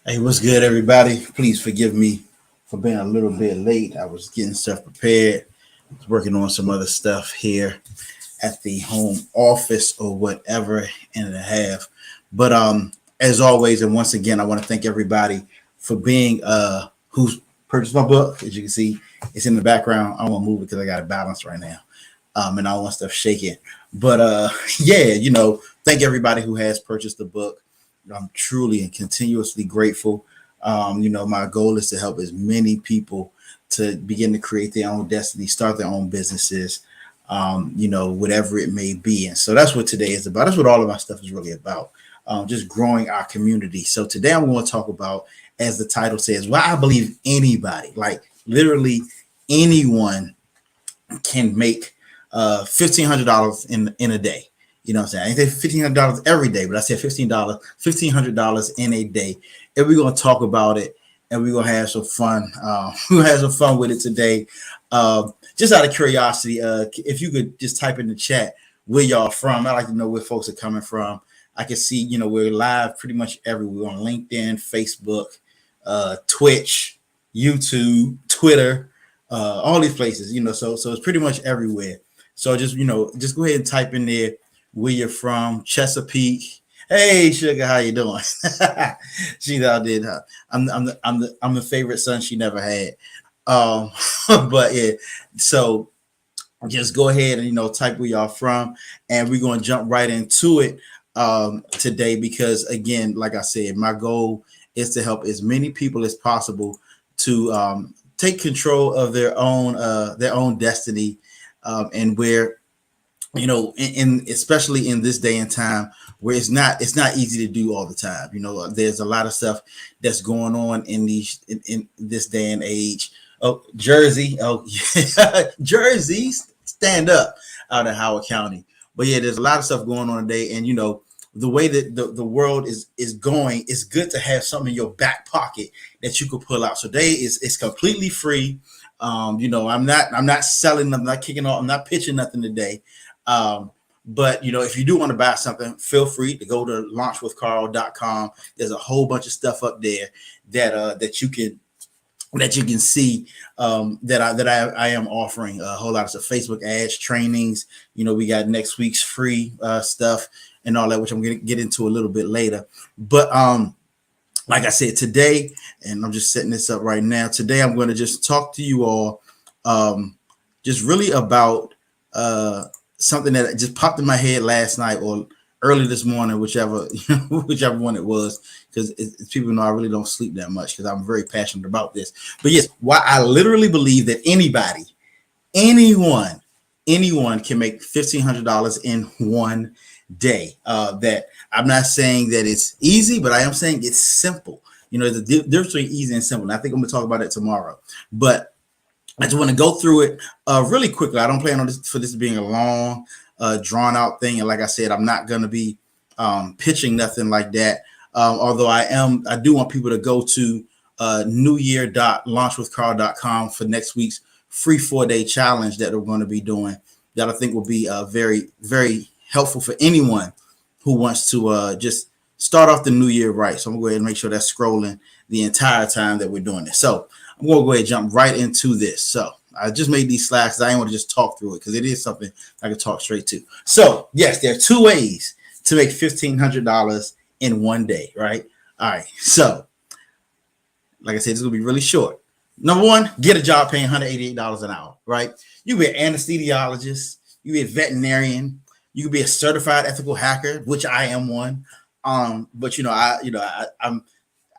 Hey, what's good, everybody? Please forgive me for being a little bit late. I was getting stuff prepared, I was working on some other stuff here at the home office or whatever and a half. But as always, and once again, I want to thank everybody for being who's purchased my book. As you can see, it's in the background. I don't want to move it because I got it balanced right now. And I don't want stuff shaking. But yeah, thank everybody who has purchased the book. I'm truly and continuously grateful. My goal is to help as many people to begin to create their own destiny, start their own businesses, whatever it may be. And so that's what today is about. That's what all of my stuff is really about. Just growing our community. So today I'm going to talk about, as the title says, why I believe anybody, like literally anyone, can make $1,500 in a day. You know what I'm saying? I say $1,500 every day, but I said $1,500 in a day. And we're gonna talk about it, and we're gonna have some fun. We're gonna have some fun with it today. Just out of curiosity, if you could just type in the chat where y'all from. I like to know where folks are coming from. I can see, we're live pretty much everywhere on LinkedIn, Facebook, Twitch, YouTube, Twitter, all these places, so it's pretty much everywhere. So just go ahead and type in there where you're from. Chesapeake. Hey, sugar, how you doing? She's out there. I'm the favorite son she never had. Um, but yeah, so just go ahead and type where y'all from, and we're gonna jump right into it today because, again, like I said, my goal is to help as many people as possible to take control of their own destiny, and where in especially in this day and time where it's not easy to do all the time. There's a lot of stuff that's going on in this day and age. Oh, Jersey. Oh, yeah. Jersey, stand up out in Howard County. But yeah, there's a lot of stuff going on today, and the way that the world is going, it's good to have something in your back pocket that you could pull out. So today is completely free. I'm not selling, I'm not kicking off, I'm not pitching nothing today. But if you do want to buy something, feel free to go to launchwithcarl.com. There's a whole bunch of stuff up there that you can see, that I am offering a whole lot of stuff. Facebook ads, trainings. We got next week's free stuff and all that, which I'm going to get into a little bit later. But like I said, today, and I'm just setting this up right now. Today, I'm going to just talk to you all, just really about something that just popped in my head last night or early this morning, whichever one it was, because people know I really don't sleep that much because I'm very passionate about this. But yes, why I literally believe that anyone can make $1,500 in one day. That I'm not saying that it's easy, but I am saying it's simple. The difference between easy and simple. And I think I'm going to talk about it tomorrow. But I just want to go through it really quickly. I don't plan on this being a long, drawn out thing. And like I said, I'm not going to be pitching nothing like that. Although I do want people to go to newyear.launchwithcarl.com for next week's free 4-day challenge that we're going to be doing. That I think will be very, very helpful for anyone who wants to just start off the new year right. So I'm going to go ahead and make sure that's scrolling the entire time that we're doing this. So I'm going to go ahead and jump right into this. So I just made these slides because I didn't want to just talk through it because it is something I can talk straight to. So yes, there are two ways to make $1,500 in one day, right? All right. So like I said, it's going to be really short. Number one, get a job paying $188 an hour, right? You can be an anesthesiologist, you can be a veterinarian, you can be a certified ethical hacker, which I am one. But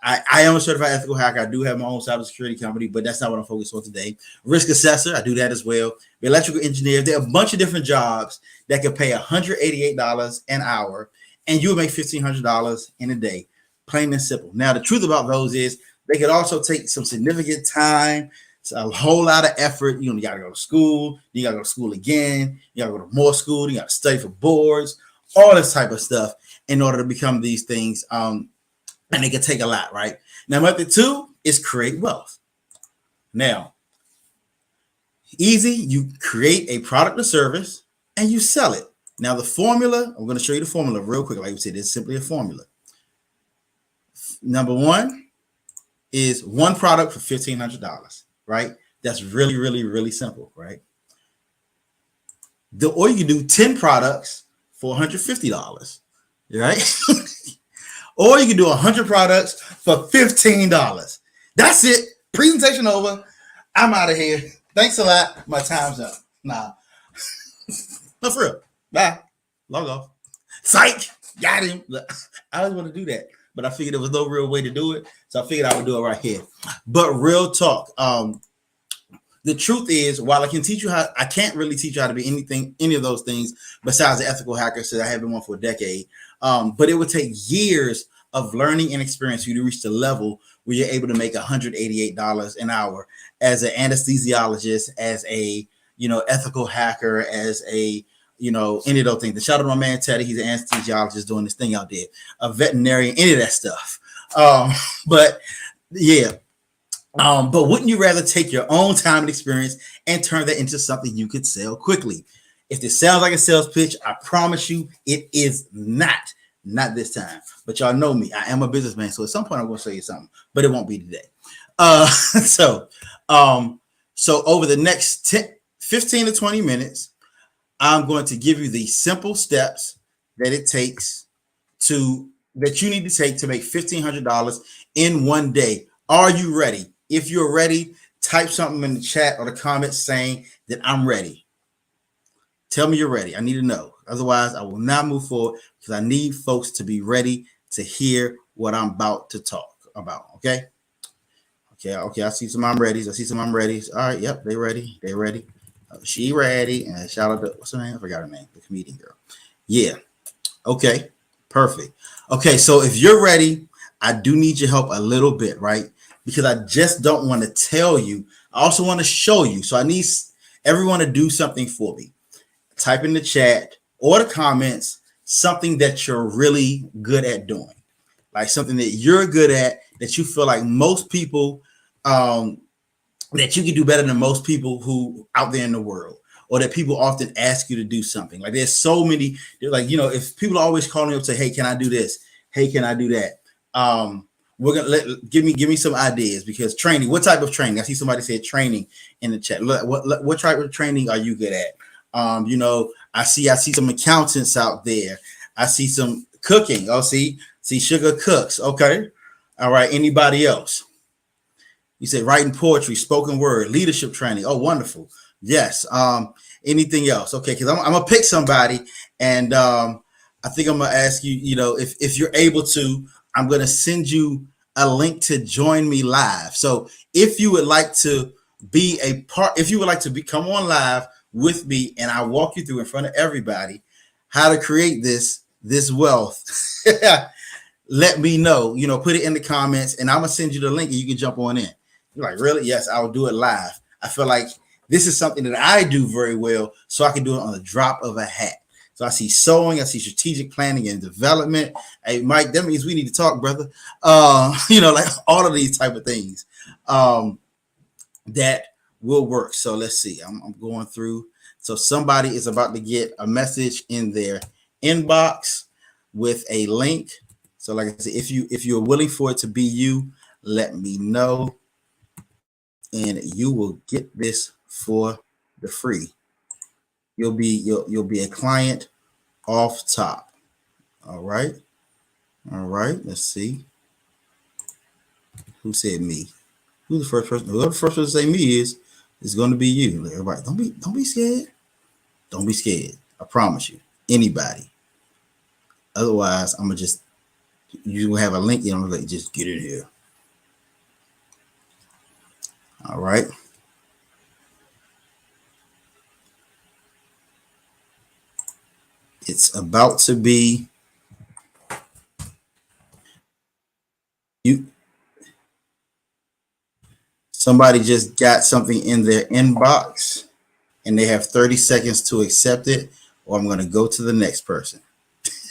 I am a certified ethical hacker. I do have my own cybersecurity company, but that's not what I'm focused on today. Risk assessor, I do that as well. The electrical engineer, there are a bunch of different jobs that could pay $188 an hour, and you'll make $1,500 in a day, plain and simple. Now, the truth about those is they could also take some significant time, a whole lot of effort. You got to go to school. You got to go to school again. You got to go to more school. You got to study for boards, all this type of stuff in order to become these things. And they can take a lot, right? Now, method two is create wealth. Now, easy, you create a product or service and you sell it. Now, the formula, I'm going to show you the formula real quick. Like we said, it's simply a formula. Number one, is one product for $1,500, right? That's really, really, really simple, right? Or you can do 10 products for $150, right? Or you can do 100 products for $15. That's it. Presentation over. I'm out of here. Thanks a lot. My time's up. Nah, no, for real. Bye. Log off. Psych. Got him. I always want to do that, but I figured there was no real way to do it, so I figured I would do it right here. But real talk. The truth is, while I can teach you how, I can't really teach you how to be any of those things besides the ethical hacker, so I have been one for a decade. But it would take years of learning and experience for you to reach the level where you're able to make $188 an hour as an anesthesiologist, as a ethical hacker, as a any of those things. Shout out to my man Teddy, he's an anesthesiologist doing this thing out there, a veterinarian, any of that stuff. But yeah. But wouldn't you rather take your own time and experience and turn that into something you could sell quickly? If this sounds like a sales pitch, I promise you it is not this time. But y'all know me, I am a businessman, so at some point I'm going to show you something, but it won't be today. So over the next 15 to 20 minutes, I'm going to give you the simple steps that you need to take to make $1,500 in one day. Are you ready? If you're ready, type something in the chat or the comments saying that I'm ready. Tell me you're ready. I need to know. Otherwise, I will not move forward because I need folks to be ready to hear what I'm about to talk about. Okay. I see some I'm ready. All right. Yep. They ready. She ready. And shout out to, what's her name? I forgot her name. The comedian girl. Yeah. Okay. Perfect. Okay. So if you're ready, I do need your help a little bit, right? Because I just don't want to tell you. I also want to show you. So I need everyone to do something for me. Type in the chat or the comments something that you're really good at doing. Like something that you're good at, that you feel like most people, that you can do better than most people who out there in the world, or that people often ask you to do something. Like there's so many, like, if people are always calling you up and say, hey, can I do this? Hey, can I do that? We're gonna give me some ideas, because training. What type of training? I see somebody said training in the chat. What type of training are you good at? I see some accountants out there. I see some cooking. Oh, see Sugar cooks. Okay, all right. Anybody else? You said writing poetry, spoken word, leadership training. Oh, wonderful. Yes. Anything else? Okay, because I'm gonna pick somebody, and I think I'm gonna ask you. If you're able to, I'm going to send you a link to join me live. So if you would like to be a part, come on live with me, and I walk you through in front of everybody how to create this wealth, let me know, put it in the comments, and I'm going to send you the link and you can jump on in. You're like, really? Yes, I'll do it live. I feel like this is something that I do very well, so I can do it on the drop of a hat. So I see sewing, I see strategic planning and development. Hey, Mike, that means we need to talk, brother. Like all of these type of things that will work. So let's see. I'm going through. So somebody is about to get a message in their inbox with a link. So like I said, if you're willing for it to be you, let me know, and you will get this for the free. You'll be a client off top. All right. Let's see. Who said me? Who's the first person? Whoever the first person to say me is going to be you. Everybody, don't be scared. Don't be scared. I promise you. Anybody. Otherwise, I'm gonna you will have a link. I'm gonna let you just get in here. All right. It's about to be you. Somebody just got something in their inbox and they have 30 seconds to accept it, or I'm going to go to the next person.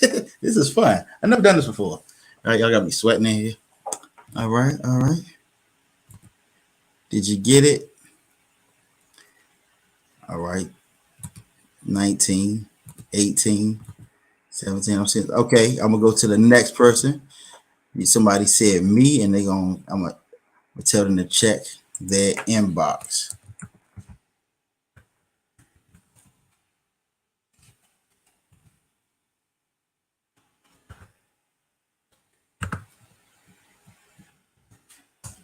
This is fun. I've never done this before. All right, y'all got me sweating in here. All right. Did you get it? All right. 19, 18, 17. I'm saying, okay, I'm gonna go to the next person. Somebody said me, and I'm gonna We tell them to check their inbox.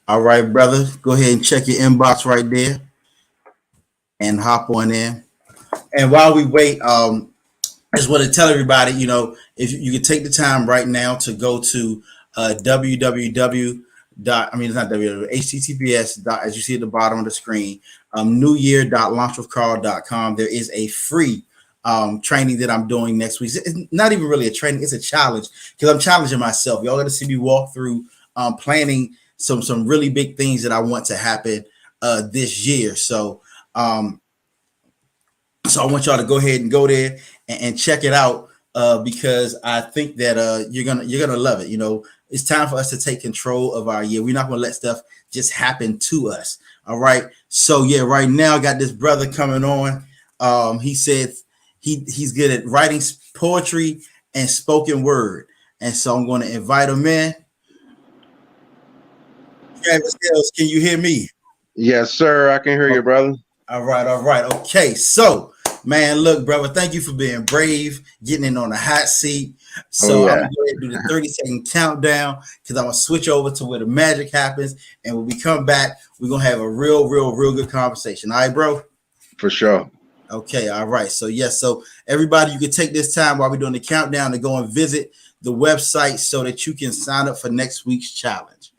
All right, brother. Go ahead and check your inbox right there and hop on in. And while we wait, I just want to tell everybody, if you can take the time right now to go to www. Dot, I mean, it's not www, https. Dot, as you see at the bottom of the screen, newyear.launchwithcarl.com. There is a free training that I'm doing next week. It's not even really a training; it's a challenge because I'm challenging myself. Y'all got to see me walk through planning some really big things that I want to happen this year. So I want y'all to go ahead and go there and check it out because I think that you're gonna love it. It's time for us to take control of our year. We're not gonna let stuff just happen to us. All right. So yeah, right now I got this brother coming on. He said he's good at writing poetry and spoken word, and so I'm going to invite him in. Travis Hills, can you hear me? Yes, sir. I can hear you, brother. All right. Okay, so man, look, brother, thank you for being brave, getting in on the hot seat. So I'm gonna go ahead and do the 30-second countdown because I'm gonna switch over to where the magic happens. And when we come back, we're gonna have a real good conversation. All right, bro? For sure. Okay, all right. So yes, so everybody, you can take this time while we're doing the countdown to go and visit the website so that you can sign up for next week's challenge.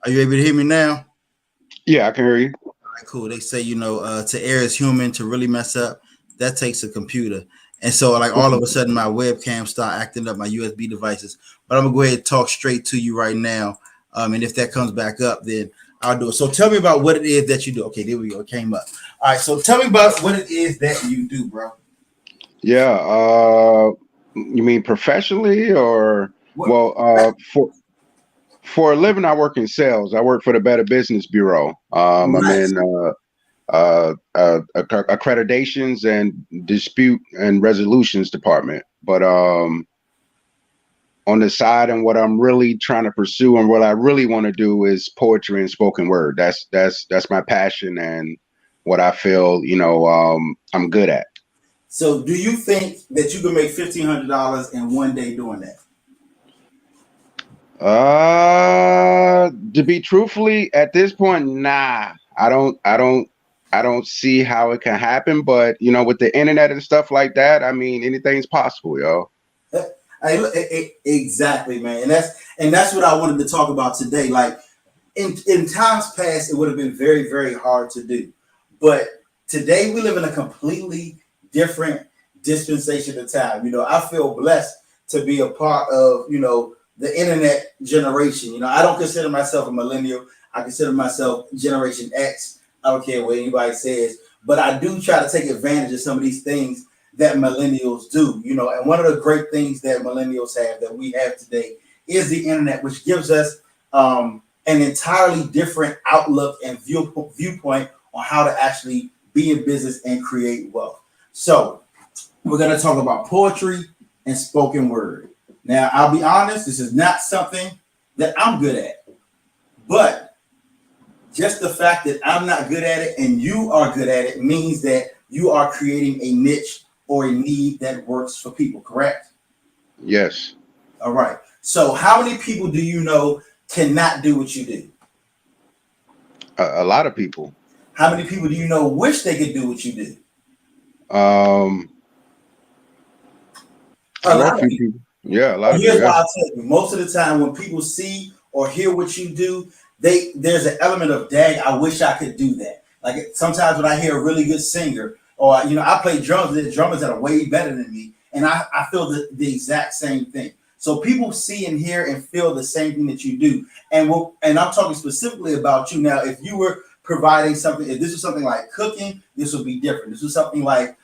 Are you able to hear me now? Yeah, I can hear you. All right, cool. They say, to err is human, to really mess up, that takes a computer. And so, like, all of a sudden, my webcam start acting up, my USB devices. But I'm going to go ahead and talk straight to you right now. And if that comes back up, then I'll do it. So tell me about what it is that you do. Okay, there we go. It came up. All right, so tell me about what it is that you do, bro. Yeah. You mean professionally or What? well, for a living, I work in sales. I work for the Better Business Bureau. I'm Nice. in accreditations and dispute and resolutions department. But on the side, and what I'm really trying to pursue and what I really want to do is poetry and spoken word. That's my passion and what I feel, I'm good at. So do you think that you can make $1,500 in one day doing that? To be truthfully, at this point, nah. I don't see how it can happen. But with the internet and stuff like that, I mean, anything's possible, yo. Exactly, man, and that's what I wanted to talk about today. Like in times past, it would have been very, very hard to do, but today we live in a completely different dispensation of time. I feel blessed to be a part of the internet generation. I don't consider myself a millennial. I consider myself Generation X. I don't care what anybody says, but I do try to take advantage of some of these things that millennials do. And one of the great things that millennials have that we have today is the internet, which gives us an entirely different outlook and viewpoint on how to actually be in business and create wealth. So we're going to talk about poetry and spoken word. Now, I'll be honest, this is not something that I'm good at, but just the fact that I'm not good at it and you are good at it means that you are creating a niche or a need that works for people, correct? Yes. All right. So, how many people do you know cannot do what you do? A lot of people. How many people do you know wish they could do what you do? Um, I A know a lot of few people. people. Yeah, a lot But of people. here's why Yeah. I tell you: most of the time, when people see or hear what you do, there's an element of "dang, I wish I could do that." Like sometimes when I hear a really good singer, or I play drums, there's drummers that are way better than me, and I feel the exact same thing. So people see and hear and feel the same thing that you do, and I'm talking specifically about you now. If you were providing something, if this was something like cooking, this would be different. This was something like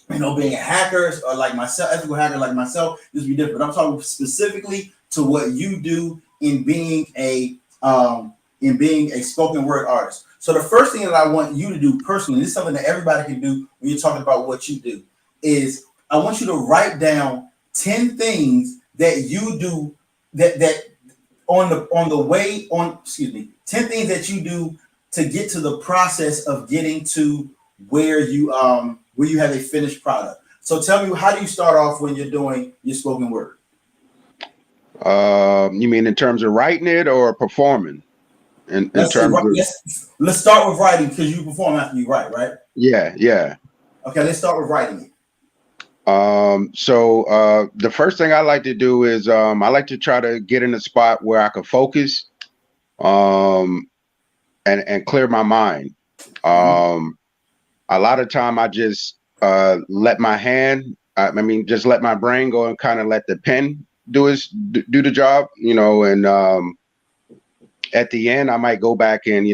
being a hacker or like myself, ethical hacker like myself, this would be different. But I'm talking specifically to what you do in being a spoken word artist. So the first thing that I want you to do personally, this is something that everybody can do when you're talking about what you do, is I want you to write down 10 things that you do that on the way on excuse me 10 things that you do to get to the process of getting to where you have a finished product. So tell me, how do you start off when you're doing your spoken word? You mean in terms of writing it or performing? In Let's say terms of let's start with writing because you perform after you write, right? yeah, yeah. Okay, let's start with writing it. So the first thing I like to do is I like to try to get in a spot where I can focus um and clear my mind. Mhm. Um a lot of time I just let my hand I mean just let my brain go and kind of let the pen do the job, and at the end I might go back and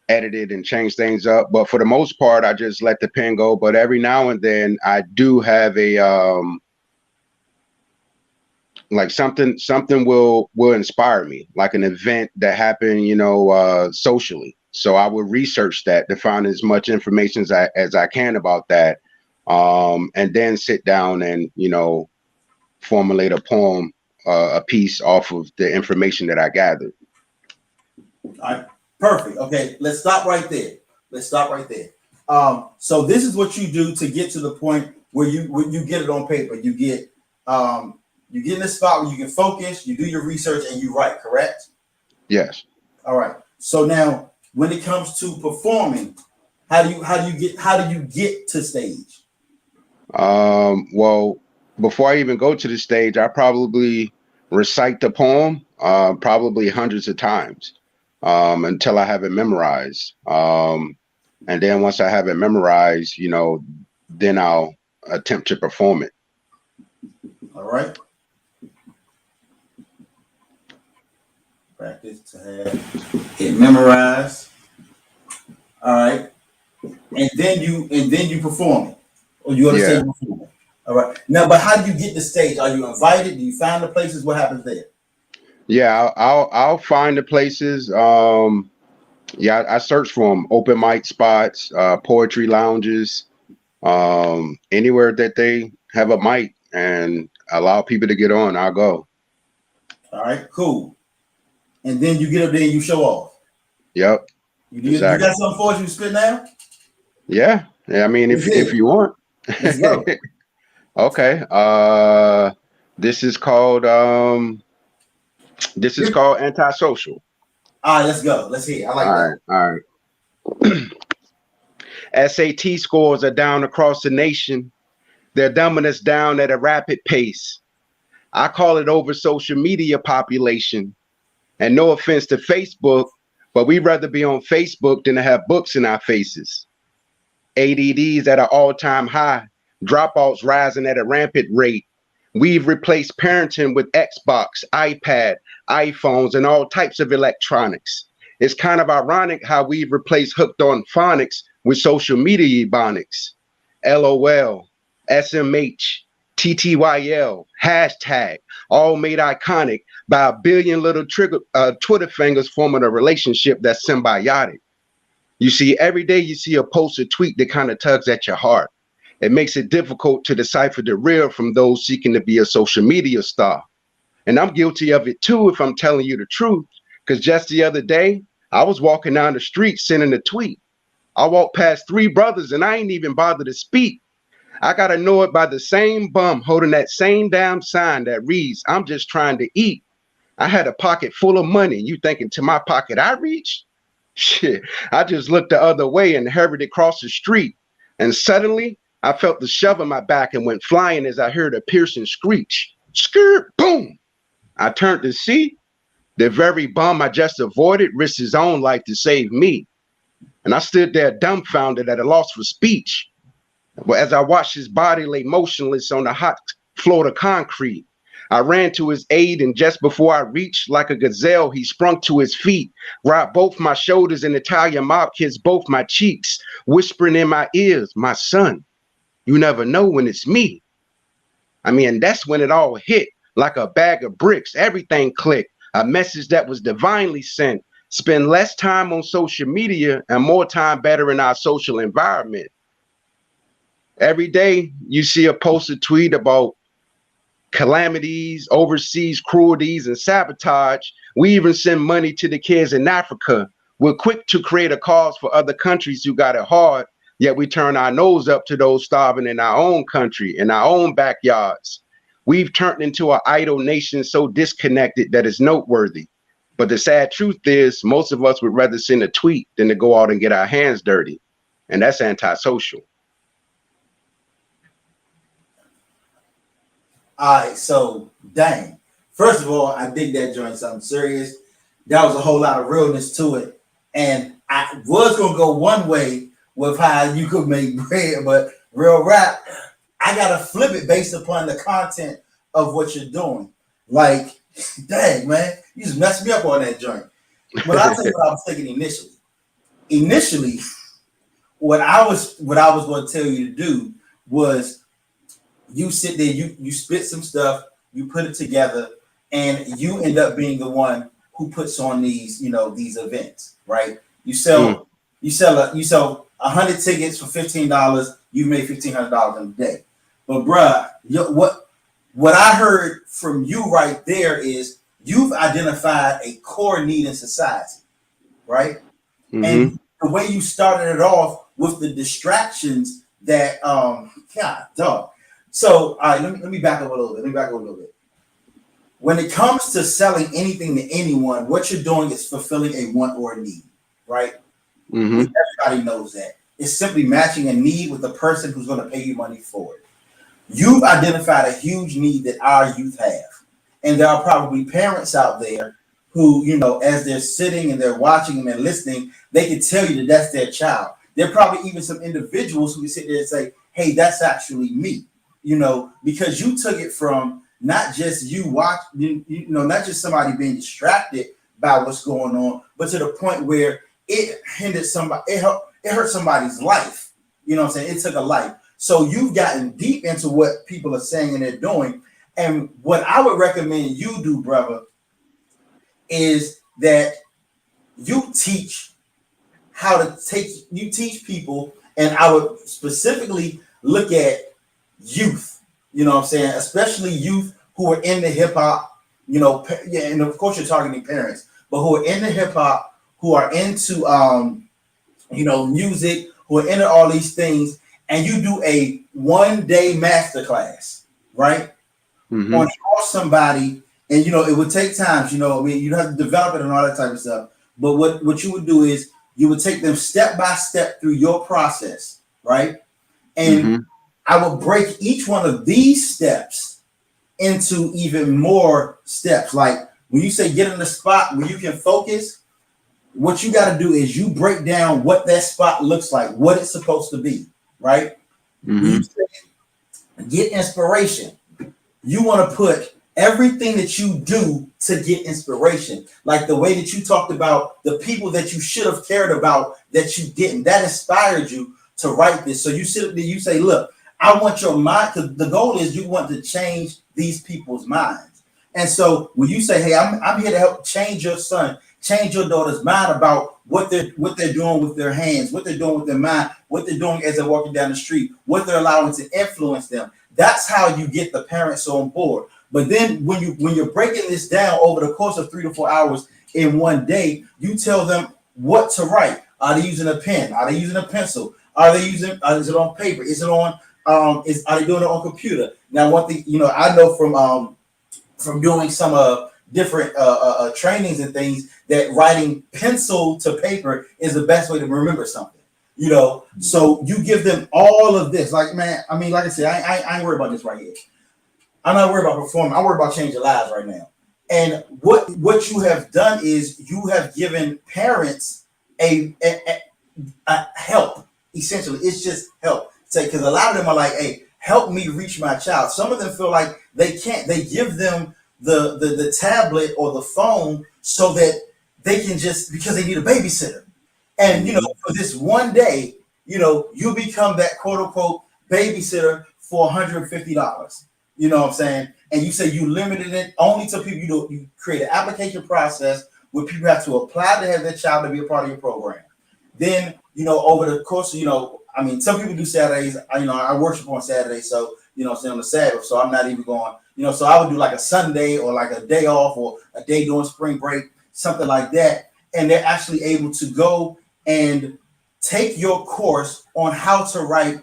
edit it and change things up, but for the most part I just let the pen go. But every now and then I do have a like something will inspire me, like an event that happened socially, so I would research that to find as much information as I can about that, and then sit down and formulate a poem, a piece off of the information that I gathered. All right, perfect. Okay, let's stop right there. Let's stop right there. So this is what you do to get to the point where you get it on paper. You get in a spot where you can focus, you do your research, and you write. Correct? Yes. All right. So now, when it comes to performing, how do you get to stage? Well, before I even go to the stage, I probably recite the poem probably hundreds of times until I have it memorized. And then once I have it memorized, then I'll attempt to perform it. All right. Practice to have it memorized. All right. And then you perform it, or you on the Yeah. stage perform it. All right. Now, but how do you get the stage? Are you invited? Do you find the places? What happens there? Yeah, I'll find the places. Yeah, I search for them. Open mic spots, poetry lounges, anywhere that they have a mic and allow people to get on, I'll go. All right. Cool. And then you get up there and you show off. Yep, You got exactly. something for us you spit now? Yeah. Yeah, I mean, Let's if hear it. you want. Let's go. Okay. This is called antisocial. All right. Let's go. Let's hear it. I All like that. right, all right. SAT scores are down across the nation. They're dumbing us down at a rapid pace. I call it over social media population. And no offense to Facebook, but we'd rather be on Facebook than to have books in our faces. ADDs at an all-time high, dropouts rising at a rampant rate. We've replaced parenting with Xbox, iPad, iPhones, and all types of electronics. It's kind of ironic how we've replaced hooked on phonics with social media ebonics. LOL, SMH, TTYL, hashtag, all made iconic by a billion little Twitter fingers forming a relationship that's symbiotic. You see, every day you see a post or tweet that kind of tugs at your heart. It makes it difficult to decipher the real from those seeking to be a social media star. And I'm guilty of it too, if I'm telling you the truth. Because just the other day, I was walking down the street sending a tweet. I walked past 3 brothers and I ain't even bothered to speak. I gotta know it by the same bum holding that same damn sign that reads, I'm just trying to eat. I had a pocket full of money. You thinking to my pocket I reach? Shit, I just looked the other way and hurried across the street. And suddenly, I felt the shove in my back and went flying as I heard a piercing screech. Skirt, boom! I turned to see the very bum I just avoided risked his own life to save me. And I stood there dumbfounded at a loss for speech. But as I watched his body lay motionless on the hot floor of concrete, I ran to his aid, and just before I reached, like a gazelle, he sprung to his feet, wrapped both my shoulders in Italian mob, kissed both my cheeks, whispering in my ears, my son, you never know when it's me. I mean, that's when it all hit, like a bag of bricks. Everything clicked, a message that was divinely sent. Spend less time on social media and more time bettering our social environment. Every day you see a posted tweet about calamities, overseas cruelties, and sabotage. We even send money to the kids in Africa. We're quick to create a cause for other countries who got it hard, yet we turn our nose up to those starving in our own country, in our own backyards. We've turned into an idle nation so disconnected that it's noteworthy. But the sad truth is, most of us would rather send a tweet than to go out and get our hands dirty. And that's antisocial. All right, so dang. First of all, I think that joint something serious. That was a whole lot of realness to it. And I was gonna go one way with how you could make bread, but real rap, I gotta flip it based upon the content of what you're doing. Like, dang, man, you just messed me up on that joint. But I'll tell you what I was thinking initially. Initially, what I was going to tell you to do was you sit there, you spit some stuff, you put it together, and you end up being the one who puts on these, these events, right? You sell 100 tickets for $15, you made $1,500 in a day. But bruh, what I heard from you right there is you've identified a core need in society, right? Mm-hmm. And the way you started it off with the distractions that God dog. So, all right, let me back up a little bit. When it comes to selling anything to anyone, what you're doing is fulfilling a want or a need, right? Mm-hmm. Everybody knows that. It's simply matching a need with the person who's going to pay you money for it. You've identified a huge need that our youth have. And there are probably parents out there who, as they're sitting and they're watching and they're listening, they can tell you that that's their child. There are probably even some individuals who can sit there and say, hey, that's actually me, because you took it from not just not just somebody being distracted by what's going on, but to the point where it hindered somebody, it hurt somebody's life. You know what I'm saying? It took a life. So you've gotten deep into what people are saying and they're doing. And what I would recommend you do, brother, is that you teach people, and I would specifically look at youth, you know what I'm saying? Especially youth who are in the hip hop, and of course you're targeting parents, but who are in the hip hop, who are into, music, who are into all these things. And you do a 1-day masterclass, right? Mm-hmm. On how somebody, and it would take time, you'd have to develop it and all that type of stuff. But what you would do is you would take them step by step through your process, right? And mm-hmm. I would break each one of these steps into even more steps. Like when you say get in the spot where you can focus, what you got to do is you break down what that spot looks like, what it's supposed to be. Right? Mm-hmm. You say, get inspiration. You want to put everything that you do to get inspiration. Like the way that you talked about the people that you should have cared about that you didn't. That inspired you to write this. So you sit there, you say, look, I want your mind, because the goal is you want to change these people's minds. And so when you say, hey, I'm here to help change your son, change your daughter's mind about what they're doing with their hands, what they're doing with their mind, what they're doing as they're walking down the street, what they're allowing to influence them. That's how you get the parents on board. But then when you're breaking this down over the course of 3 to 4 hours in one day, you tell them what to write. Are they using a pen? Are they using a pencil? Are they using? Is it on paper? Is it on? Are they doing it on computer? Now, one thing I know from doing some different trainings and things that writing pencil to paper is the best way to remember something. So you give them all of this. Like, man, I mean, like I said, I ain't worried about this right here. I'm not worried about performing. I'm worried about changing lives right now. And what you have done is you have given parents a help. Essentially, it's just help. Say, because a lot of them are like, hey, help me reach my child. Some of them feel like they can't. They give them the tablet or the phone so that they can just, because they need a babysitter. And for this one day, you become that quote unquote babysitter for $150. You know what I'm saying? And you say you limited it only to people. You create an application process where people have to apply to have their child to be a part of your program. Then, over the course of, I mean, some people do Saturdays. I worship on Saturdays, so on the Sabbath. So I'm not even going. So I would do like a Sunday or like a day off or a day during spring break, something like that. And they're actually able to go and take your course on how to write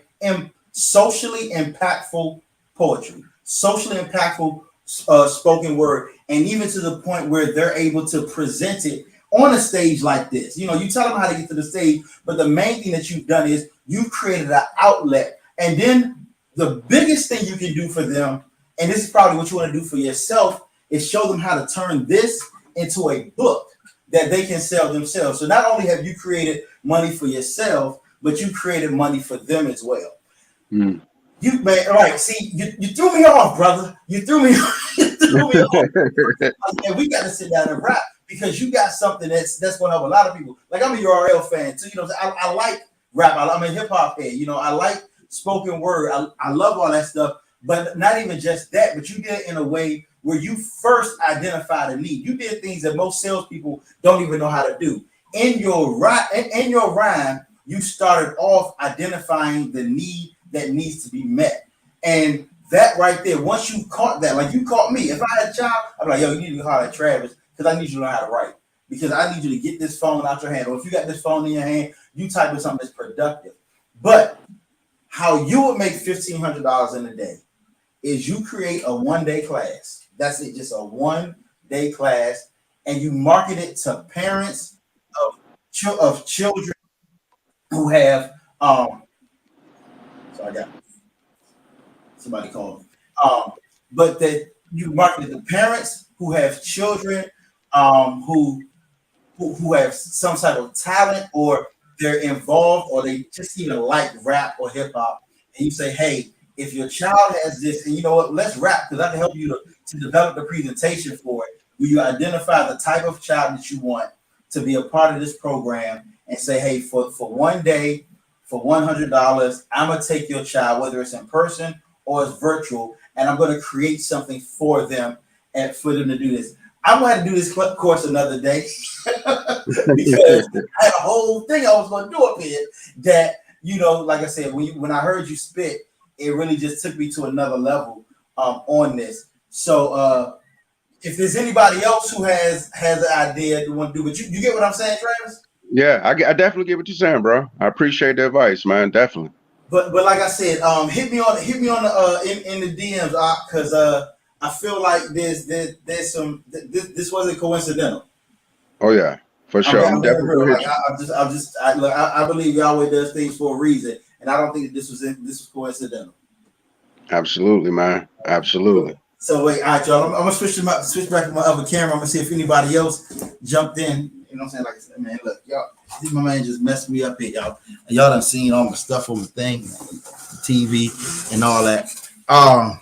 socially impactful poetry, socially impactful spoken word, and even to the point where they're able to present it on a stage like this. You tell them how to get to the stage, but the main thing that you've done is you've created an outlet. And then the biggest thing you can do for them, and this is probably what you want to do for yourself, is show them how to turn this into a book that they can sell themselves. So not only have you created money for yourself, but you created money for them as well. Mm. You man, all right? See, you threw me off, brother. You threw me off. And we got to sit down and rap because you got something that's going to help a lot of people. Like, I'm a URL fan too. I like rap. I'm a hip hop head. I like spoken word. I love all that stuff. But not even just that, but you did it in a way where you first identified a need. You did things that most salespeople don't even know how to do. In your rhyme, you started off identifying the need that needs to be met. And that right there, once you caught that, like you caught me. If I had a child, I'm like, yo, you need to be hard at Travis because I need you to know how to write. Because I need you to get this phone out your hand. Or if you got this phone in your hand, you type in something that's productive. But how you would make $1,500 in a day is you create a one-day class. That's it, just a one-day class, and you market it to parents of children who have so I got somebody called but that you market it to parents who have children who have some type of talent, or they're involved, or they just even like rap or hip hop, and you say, hey, if your child has this, and you know what, let's rap because I can help you to develop the presentation for it, where you identify the type of child that you want to be a part of this program and say, hey, for one day, for $100, I'm going to take your child, whether it's in person or it's virtual, and I'm going to create something for them and for them to do this. I'm going to have to do this course another day because I had a whole thing I was going to do up here that, like I said, when I heard you spit, it really just took me to another level on this. So if there's anybody else who has an idea to want to do, but you get what I'm saying, Travis? Yeah, I definitely get what you're saying, bro. I appreciate the advice, man. Definitely. But like I said, hit me on the in the DMs, because I feel like there's some this wasn't coincidental. Oh yeah, for sure. I'm definitely. I believe Yahweh does things for a reason, and I don't think that this was coincidental. Absolutely, man. Absolutely. So wait, all right, y'all. I'm gonna switch back to my other camera. I'm gonna see if anybody else jumped in. You know what I'm saying? Like I said, man, look, y'all. My man just messed me up here, y'all. Y'all done seen all my stuff on the thing, TV, and all that. All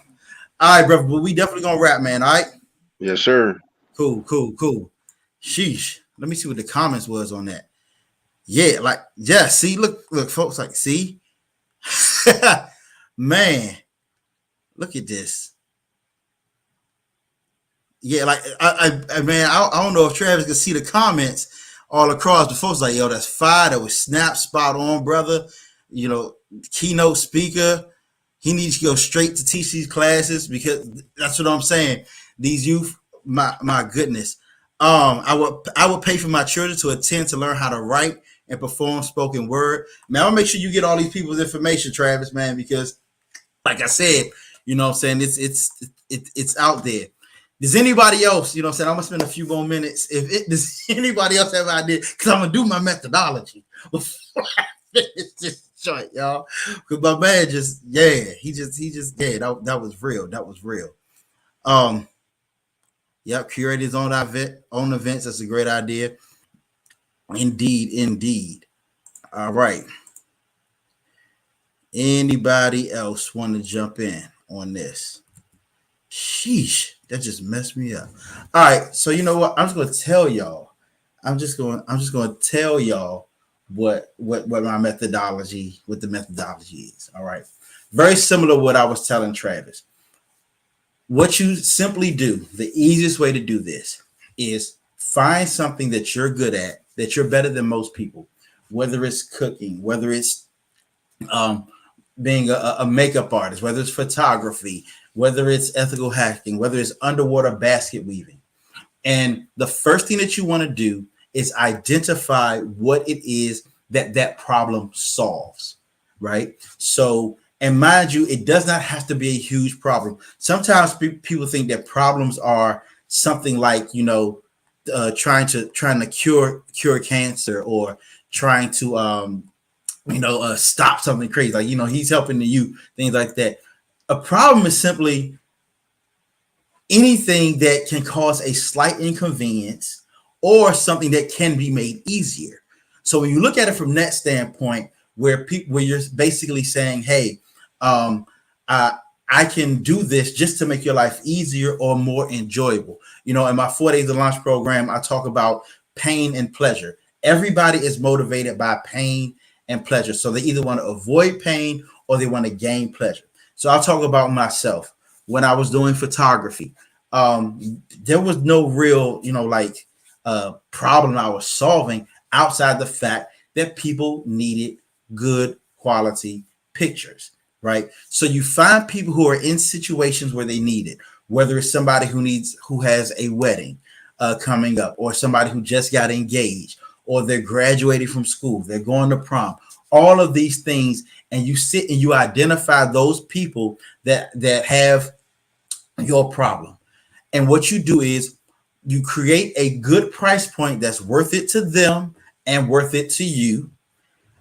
right, brother. But we definitely gonna rap, man. All right. Yes, sir. Cool. Sheesh. Let me see what the comments was on that. Yeah, like, yeah. See, look, folks. Like, see, man, look at this. Yeah, like I don't know if Travis can see the comments all across, but folks like, yo, that's fire. That was snap spot on, brother. Keynote speaker. He needs to go straight to teach these classes because that's what I'm saying. These youth, my goodness. I would pay for my children to attend to learn how to write and perform spoken word. Man, I'll make sure you get all these people's information, Travis, man, because like I said, you know what I'm saying, it's out there. Does anybody else, you know what I'm saying? I'm gonna spend a few more minutes. Does anybody else have an idea? Because I'm gonna do my methodology before I finish this joint, y'all. Because my man he just that was real. That was real. Um, yep, curate his own events. That's a great idea. Indeed, indeed. All right. Anybody else want to jump in on this? Sheesh, that just messed me up. All right, so you know what? I'm just gonna tell y'all. I'm just gonna tell y'all what my methodology, what the methodology is. All right. Very similar to what I was telling Travis. What you simply do, the easiest way to do this is find something that you're good at, that you're better than most people, whether it's cooking, whether it's um, being a makeup artist, whether it's photography, whether it's ethical hacking, whether it's underwater basket weaving. And the first thing that you want to do is identify what it is that that problem solves, right? So, and mind you, it does not have to be a huge problem. Sometimes people think that problems are something like, trying to cure cancer, or trying to stop something crazy, like he's helping the youth, things like that. A problem is simply anything that can cause a slight inconvenience or something that can be made easier. So when you look at it from that standpoint, where you're basically saying, hey, um, I can do this just to make your life easier or more enjoyable. In my 4 days of launch program, I talk about pain and pleasure. Everybody is motivated by pain and pleasure. So they either want to avoid pain or they want to gain pleasure. So I'll talk about myself. When I was doing photography, there was no real, problem I was solving outside the fact that people needed good quality pictures, right? So you find people who are in situations where they need it, whether it's somebody who has a wedding coming up, or somebody who just got engaged, or they're graduating from school, they're going to prom, all of these things. And you sit and you identify those people that have your problem. And what you do is you create a good price point that's worth it to them and worth it to you.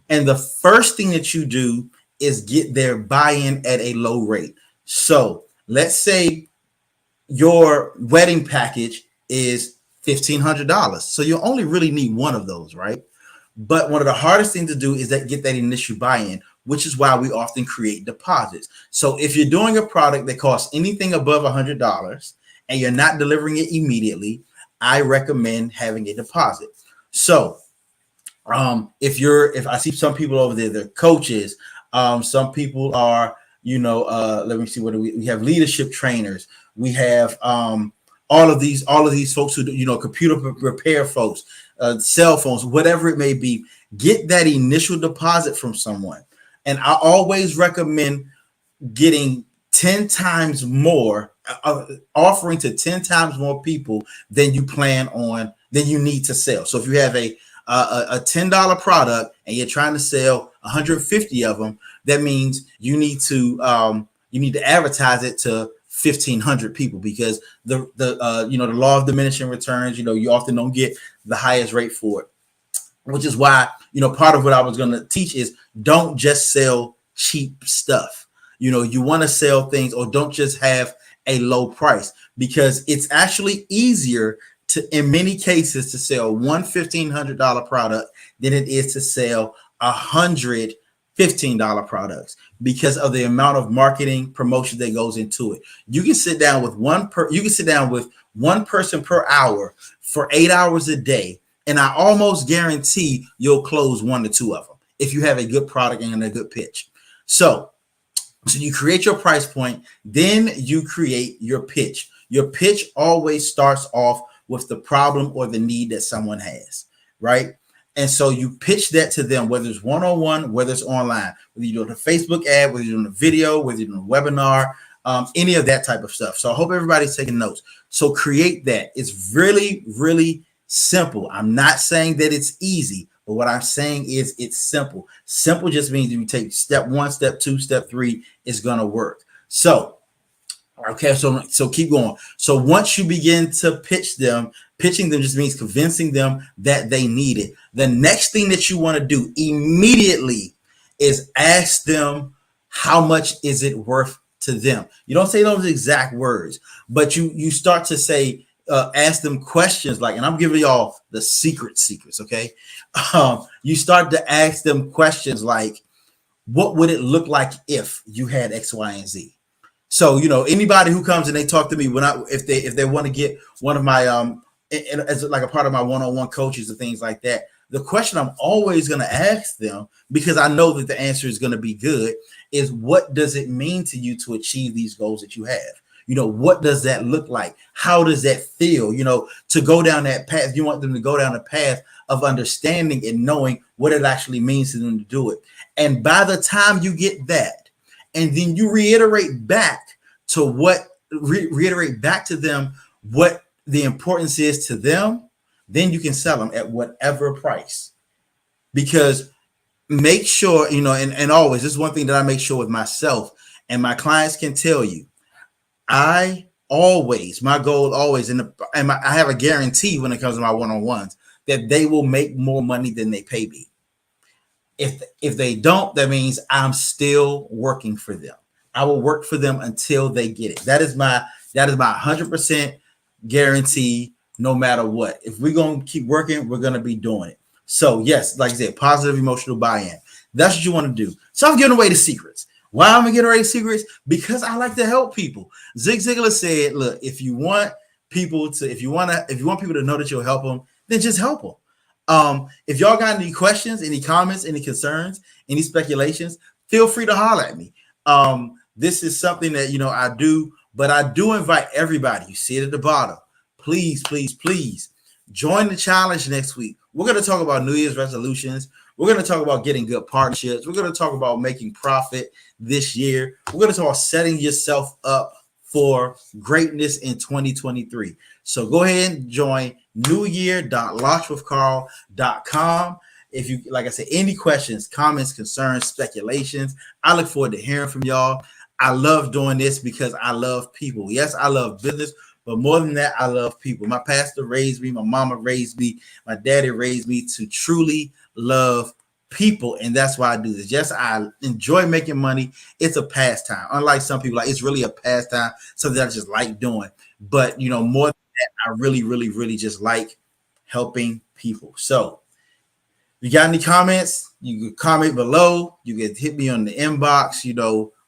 And the first thing that you do is get their buy-in at a low rate. So let's say your wedding package is $1,500. So you only really need one of those, right? But one of the hardest things to do is get that initial buy-in, which is why we often create deposits. So if you're doing a product that costs anything above $100 and you're not delivering it immediately, I recommend having a deposit. So if I see some people over there, they're coaches. Some people are, let me see, what do we have? Leadership trainers. We have all of these folks who do, computer repair folks, cell phones, whatever it may be. Get that initial deposit from someone. And I always recommend getting 10 times more, offering to 10 times more people than you need to sell. So if you have a $10 product and you're trying to sell 150 of them, that means you need to advertise it to 1,500 people, because the law of diminishing returns, you often don't get the highest rate for it, which is why, part of what I was going to teach is don't just sell cheap stuff. You want to sell things, or don't just have a low price, because it's actually easier in many cases to sell one $1,500 product than it is to sell 100 $15 products, because of the amount of marketing promotion that goes into it. You can sit down with one person per hour for 8 hours a day, and I almost guarantee you'll close 1 to 2 of them if you have a good product and a good pitch. So you create your price point, then you create your pitch. Your pitch always starts off with the problem or the need that someone has, right? And so you pitch that to them, whether it's one-on-one, whether it's online, whether you're doing a Facebook ad, whether you're doing a video, whether you're doing a webinar, any of that type of stuff. So I hope everybody's taking notes. So create that. It's really, really simple. I'm not saying that it's easy, but what I'm saying is it's simple. Simple just means you take step 1, step 2, step 3, it's going to work. So, okay, so keep going. So once you begin to pitching them just means convincing them that they need it. The next thing that you want to do immediately is ask them how much is it worth to them. You don't say those exact words, but you start to say, ask them questions like, and I'm giving y'all the secrets, okay? You start to ask them questions like, what would it look like if you had X, Y, and Z? So, anybody who comes and they talk to me if they want to get one of my as like a part of my one-on-one coaches and things like that, the question I'm always going to ask them, because I know that the answer is going to be good, is what does it mean to you to achieve these goals that you have? What does that look like? How does that feel? To go down that path, you want them to go down the path of understanding and knowing what it actually means to them to do it. And by the time you get that, and then you reiterate back to them what the importance is to them, then you can sell them at whatever price. Because make sure, and always, this is one thing that I make sure with myself, and my clients can tell you, my goal always, I have a guarantee when it comes to my one-on-ones, that they will make more money than they pay me. If they don't, that means I'm still working for them. I will work for them until they get it. That is my 100% guarantee, no matter what. If we're going to keep working, we're going to be doing it. So yes, like I said, positive emotional buy-in. That's what you want to do. So I'm giving away the secrets. Why am I giving away secrets? Because I like to help people. Zig Ziglar said, look, if you want people to know that you'll help them, then just help them. If y'all got any questions, any comments, any concerns, any speculations, feel free to holler at me. This is something that, I do, but I do invite everybody. You see it at the bottom. Please, please, please join the challenge next week. We're going to talk about New Year's resolutions. We're going to talk about getting good partnerships. We're going to talk about making profit this year. We're going to talk about setting yourself up for greatness in 2023. So go ahead and join newyear.launchwithcarl.com. If you, like I said, any questions, comments, concerns, speculations, I look forward to hearing from y'all. I love doing this because I love people. Yes, I love business, but more than that, I love people. My pastor raised me, my mama raised me, my daddy raised me to truly love people, and that's why I do this. Yes, I enjoy making money. It's a pastime. Unlike some people, it's really a pastime, something I just like doing. But more than that, I really, really, really just like helping people. So if you got any comments, you can comment below. You can hit me on the inbox,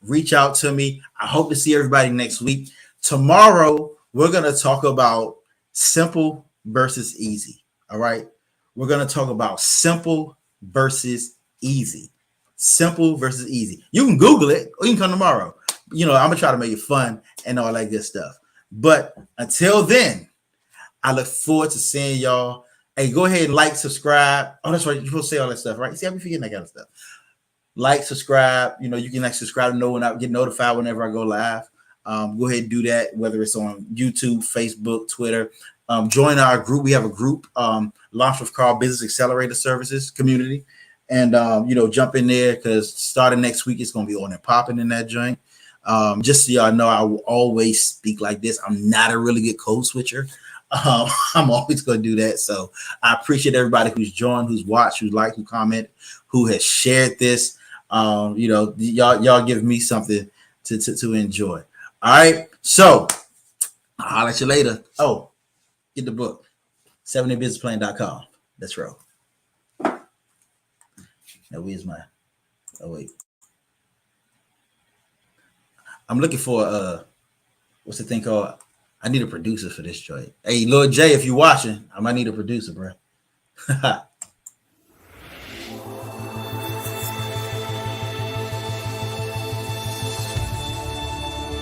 reach out to me. I hope to see everybody next week. Tomorrow, we're going to talk about simple versus easy. All right. We're going to talk about simple versus easy. Simple versus easy. You can Google it or you can come tomorrow. I'm going to try to make it fun and all that good stuff. But until then, I look forward to seeing y'all. Hey, go ahead and like, subscribe. Oh, that's right. You're supposed to say all that stuff, right? See, I be forgetting that kind of stuff. Like, subscribe. You can subscribe to know when I get notified whenever I go live. Go ahead and do that, whether it's on YouTube, Facebook, Twitter. Join our group. We have a group, Launch with Carl Business Accelerator Services community. And, jump in there because starting next week, it's going to be on and popping in that joint. Just so y'all know, I will always speak like this. I'm not a really good code switcher. I'm always going to do that. So I appreciate everybody who's joined, who's watched, who's liked, who commented, who has shared this. Y'all give me something to enjoy. All right. So I'll let you later. Oh, get the book, 7daybusinessplan.com. Let's roll. Now, where's my, oh, wait. I'm looking for, what's the thing called? I need a producer for this joint. Hey, Lord Jay, if you're watching, I might need a producer, bro.